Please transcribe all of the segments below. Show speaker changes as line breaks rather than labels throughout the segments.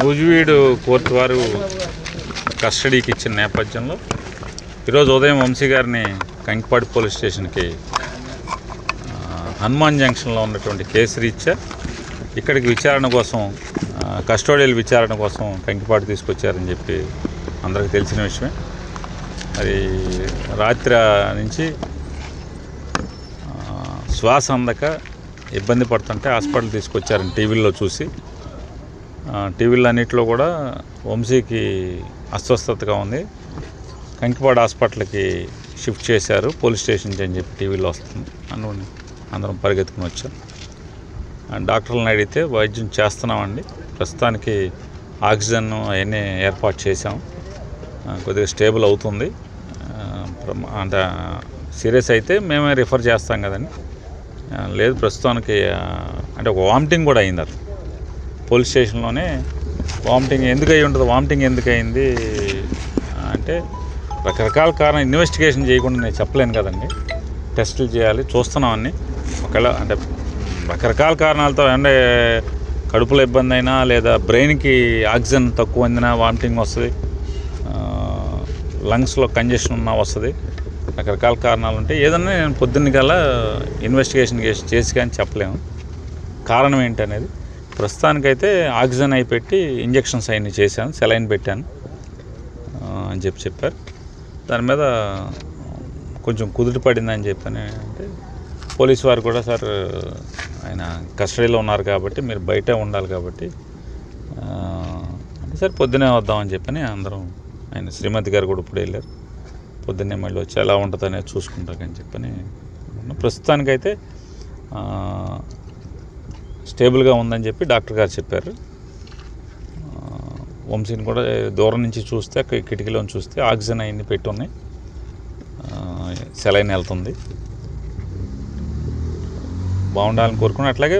Nuzvid court వారు కస్టడీకి ఇచ్చిన నేపథ్యంలో ఈరోజు ఉదయం వంశీ గారిని కంకిపాడు పోలీస్ స్టేషన్కి హనుమాన్ జంక్షన్లో ఉన్నటువంటి కేసు రీత్యా ఇక్కడికి విచారణ కోసం కస్టోడియల్ విచారణ కోసం కంకిపాడు తీసుకొచ్చారని చెప్పి అందరికీ తెలిసిన విషయమే. అది రాత్రి నుంచి శ్వాస అందక ఇబ్బంది పడుతుంటే హాస్పిటల్ తీసుకొచ్చారని టీవీల్లో చూసి, టీవీలో అన్నింటిలో కూడా వంశీకి అస్వస్థతగా ఉంది, కంకిపాడు హాస్పిటల్కి షిఫ్ట్ చేశారు పోలీస్ స్టేషన్కి అని చెప్పి టీవీలో వస్తుంది. అందరం పరిగెత్తుకుని వచ్చాం. డాక్టర్లను అడిగితే వైద్యం చేస్తున్నామండి, ప్రస్తుతానికి ఆక్సిజన్ అవన్నీ ఏర్పాటు చేసాం, కొద్దిగా స్టేబుల్ అవుతుంది, అంటే సీరియస్ అయితే మేమే రిఫర్ చేస్తాం కదండి, లేదు ప్రస్తుతానికి అంటే ఒక వామిటింగ్ కూడా అయింది. అది పోలీస్ స్టేషన్లోనే వామిటింగ్ ఎందుకు అయ్యి ఉంటుంది, వామిటింగ్ ఎందుకు అయింది అంటే రకరకాల కారణం ఇన్వెస్టిగేషన్ చేయకుండా నేను చెప్పలేను కదండి, టెస్టులు చేయాలి, చూస్తున్నామని. ఒకవేళ అంటే రకరకాల కారణాలతో అంటే కడుపులో ఇబ్బంది అయినా లేదా బ్రెయిన్కి ఆక్సిజన్ తక్కువ అందినా వామిటింగ్ వస్తుంది, లంగ్స్లో కంజెషన్ ఉన్నా వస్తుంది, రకరకాల కారణాలు ఉంటాయి. ఏదన్నా నేను పొద్దున్న కల్లా ఇన్వెస్టిగేషన్ చేసి కానీ చెప్పలేము కారణం ఏంటనేది. ప్రస్తుతానికైతే ఆక్సిజన్ అయి పెట్టి ఇంజక్షన్స్ అవన్నీ చేశాను, సెలైన్ పెట్టాను అని చెప్పారు. దాని మీద కొంచెం కుదుట పడిందని చెప్పని అంటే పోలీసు వారు కూడా సార్ ఆయన కస్టడీలో ఉన్నారు కాబట్టి మీరు బయటే ఉండాలి కాబట్టి అంటే సార్ పొద్దునే వద్దామని చెప్పని అందరం, ఆయన శ్రీమతి గారు కూడా ఇప్పుడు వెళ్ళారు, పొద్దున్నే మళ్ళీ వచ్చి ఎలా ఉంటుందనేది చూసుకుంటాకని చెప్పని. ప్రస్తుతానికైతే స్టేబుల్గా ఉందని చెప్పి డాక్టర్ గారు చెప్పారు. వంశీని కూడా దూరం నుంచి చూస్తే కిటికీలో చూస్తే ఆక్సిజన్ అవన్నీ పెట్టి ఉన్నాయి, సెలైన్ వెళ్తుంది, బాగుండాలని కోరుకుని. అట్లాగే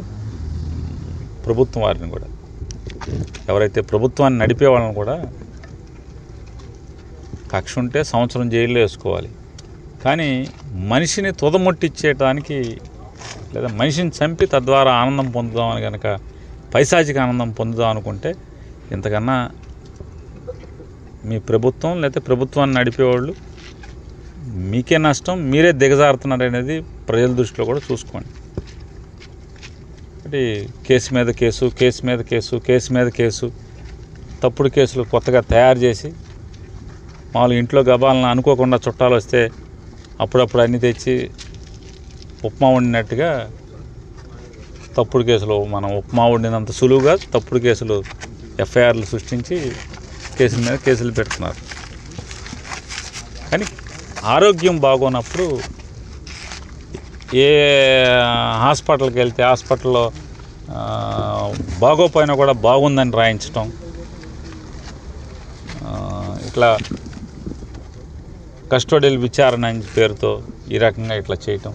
ప్రభుత్వం వారిని కూడా, ఎవరైతే ప్రభుత్వాన్ని నడిపే వాళ్ళని కూడా కక్ష ఉంటే సంవత్సరం జైల్లో వేసుకోవాలి, కానీ మనిషిని తుదముట్టించేయడానికి లేదా మనిషిని చంపి తద్వారా ఆనందం పొందుదామని కనుక పైశాచిక ఆనందం పొందుదాం అనుకుంటే ఇంతకన్నా మీ ప్రభుత్వం లేకపోతే ప్రభుత్వాన్ని నడిపేవాళ్ళు మీకే నష్టం, మీరే దిగజారుతున్నారు అనేది ప్రజల దృష్టిలో కూడా చూసుకోండి. అంటే కేసు మీద కేసు, కేసు మీద కేసు, కేసు మీద కేసు, తప్పుడు కేసులు కొత్తగా తయారు చేసి మామూలు ఇంట్లో గబాలను అనుకోకుండా చుట్టాలు వస్తే అప్పుడప్పుడు అన్నీ తెచ్చి ఉప్మా వండినట్టుగా తప్పుడు కేసులు, మనం ఉప్మా వండినంత సులువుగా తప్పుడు కేసులు ఎఫ్ఐఆర్లు సృష్టించి కేసుల మీద కేసులు పెడుతున్నారు. కానీ ఆరోగ్యం బాగోనప్పుడు ఏ హాస్పిటల్కి వెళ్తే హాస్పిటల్లో బాగోపోయినా కూడా బాగుందని రాయించటం, ఇట్లా కస్టోడియల్ విచారణ అని పేరుతో ఈ రకంగా ఇట్లా చేయటం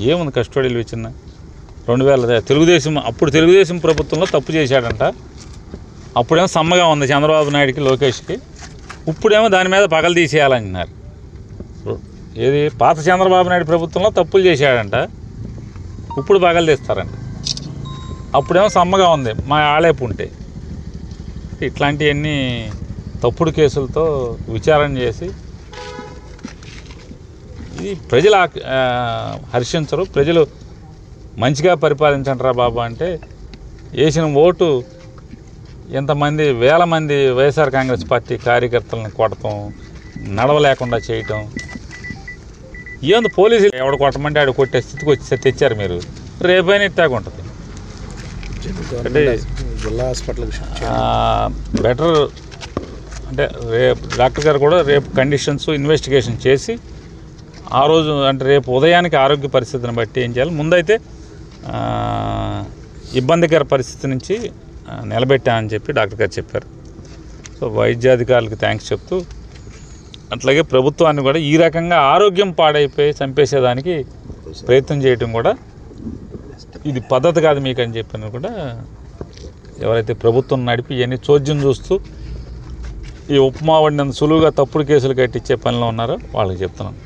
ఏముంది. కస్టోడియల్ విచారణ 2000 తెలుగుదేశం ప్రభుత్వంలో తప్పు చేశాడంట, అప్పుడేమో సమ్మగా ఉంది చంద్రబాబు నాయుడికి లోకేష్కి, ఇప్పుడేమో దాని మీద పగలు తీసేయాలంటున్నారు. ఏది పాత చంద్రబాబు నాయుడు ప్రభుత్వంలో తప్పులు చేశాడంట, ఇప్పుడు పగలు తీస్తారంట, అప్పుడేమో సమ్మగా ఉంది మా ఆళేపు ఉంటే. ఇట్లాంటివన్నీ తప్పుడు కేసులతో విచారణ చేసి ఇది ప్రజలు హర్షించరు. ప్రజలు మంచిగా పరిపాలించంటారా బాబా అంటే వేసిన ఓటు ఎంతమంది వేల మంది వైఎస్ఆర్ కాంగ్రెస్ పార్టీ కార్యకర్తలను కొడతాం, నడవలేకుండా చేయటం. ఏముంది పోలీసులు ఎవడు కొట్టమంటే ఆడు కొట్టే స్థితికి వచ్చి తెచ్చారు మీరు, రేపైనా ఇట్టాగా ఉంటుంది. అంటే
జిల్లా హాస్పిటల్కి
బెటర్ అంటే రేపు డాక్టర్ గారు కూడా రేపు కండిషన్స్ ఇన్వెస్టిగేషన్ చేసి ఆ రోజు అంటే రేపు ఉదయానికి ఆరోగ్య పరిస్థితిని బట్టి ఏం చేయాలి, ముందైతే ఇబ్బందికర పరిస్థితి నుంచి నిలబెట్టామని చెప్పి డాక్టర్ గారు చెప్పారు. సో వైద్యాధికారులకు థ్యాంక్స్ చెప్తూ అట్లాగే ప్రభుత్వాన్ని కూడా ఈ రకంగా ఆరోగ్యం పాడైపోయి చంపేసేదానికి ప్రయత్నం చేయటం కూడా ఇది పద్ధతి కాదు మీకు అని చెప్పిన కూడా ఎవరైతే ప్రభుత్వం నడిపి ఇవన్నీ చోద్యం చూస్తూ ఈ ఉప్మా వండినంత సులువుగా తప్పుడు కేసులు కట్టించే పనిలో ఉన్నారో వాళ్ళకి చెప్తున్నాను.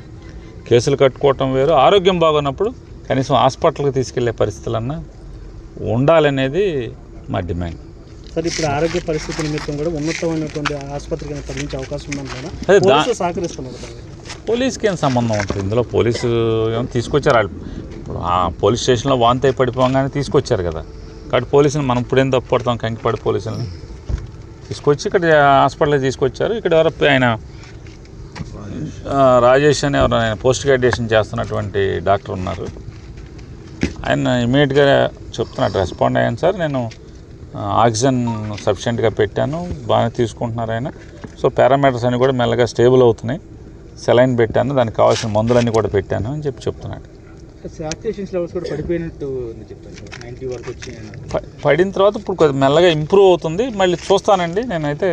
కేసులు కట్టుకోవటం వేరు, ఆరోగ్యం బాగున్నప్పుడు కనీసం హాస్పిటల్కి తీసుకెళ్లే పరిస్థితులన్నా ఉండాలనేది మా డిమాండ్.
సార్ ఇప్పుడు ఆరోగ్య పరిస్థితి నిమిత్తం కూడా ఉన్నతమైనటువంటి ఆసుపత్రికి తరలించే అవకాశం ఉందంటారా? సహకరిస్తున్నారు.
పోలీస్కి ఏం సంబంధం ఉంటుంది ఇందులో? పోలీసు ఏమో తీసుకొచ్చారు వాళ్ళు. ఇప్పుడు ఆ పోలీస్ స్టేషన్లో వాంతి పడిపోగానే తీసుకొచ్చారు కదా. కాబట్టి పోలీసులు మనం ఇప్పుడేం తప్పుపడతాం? కంకిపాడు పోలీసులని తీసుకొచ్చి ఇక్కడ హాస్పిటల్కి తీసుకొచ్చారు. ఇక్కడ ఎవరో ఆయన రాజేష్ అని ఎవరు ఆయన పోస్ట్ గ్రాడ్యుయేషన్ చేస్తున్నటువంటి డాక్టర్ ఉన్నారు. ఆయన ఇమీడియట్గా చెప్తున్నాడు, రెస్పాండ్ అయ్యాను సార్, నేను ఆక్సిజన్ సఫిషియెంట్గా పెట్టాను, బాగానే తీసుకుంటున్నారు ఆయన. సో పారామీటర్స్ అన్నీ కూడా మెల్లగా స్టేబుల్ అవుతున్నాయి, సెలైన్ పెట్టాను, దానికి కావాల్సిన మందులన్నీ కూడా పెట్టాను అని చెప్తున్నాడు. పడిన తర్వాత ఇప్పుడు కొద్దిగా మెల్లగా ఇంప్రూవ్ అవుతుంది. మళ్ళీ చూస్తానండి. నేనైతే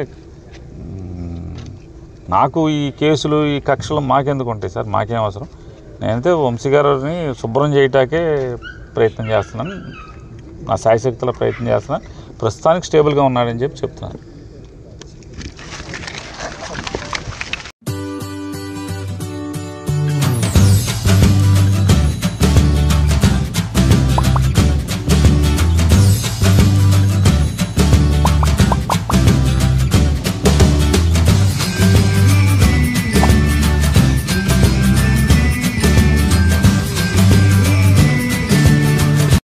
నాకు ఈ కేసులు ఈ కక్షలు మాకెందుకు ఉంటాయి సార్? మాకేం అవసరం? నేనైతే వంశీ గారిని శుభ్రం చేయటాకే ప్రయత్నం చేస్తున్నాను, నా శాయశక్తుల ప్రయత్నం చేస్తున్నాను. ప్రస్తుతానికి స్టేబుల్గా ఉన్నాడని చెప్తున్నాను.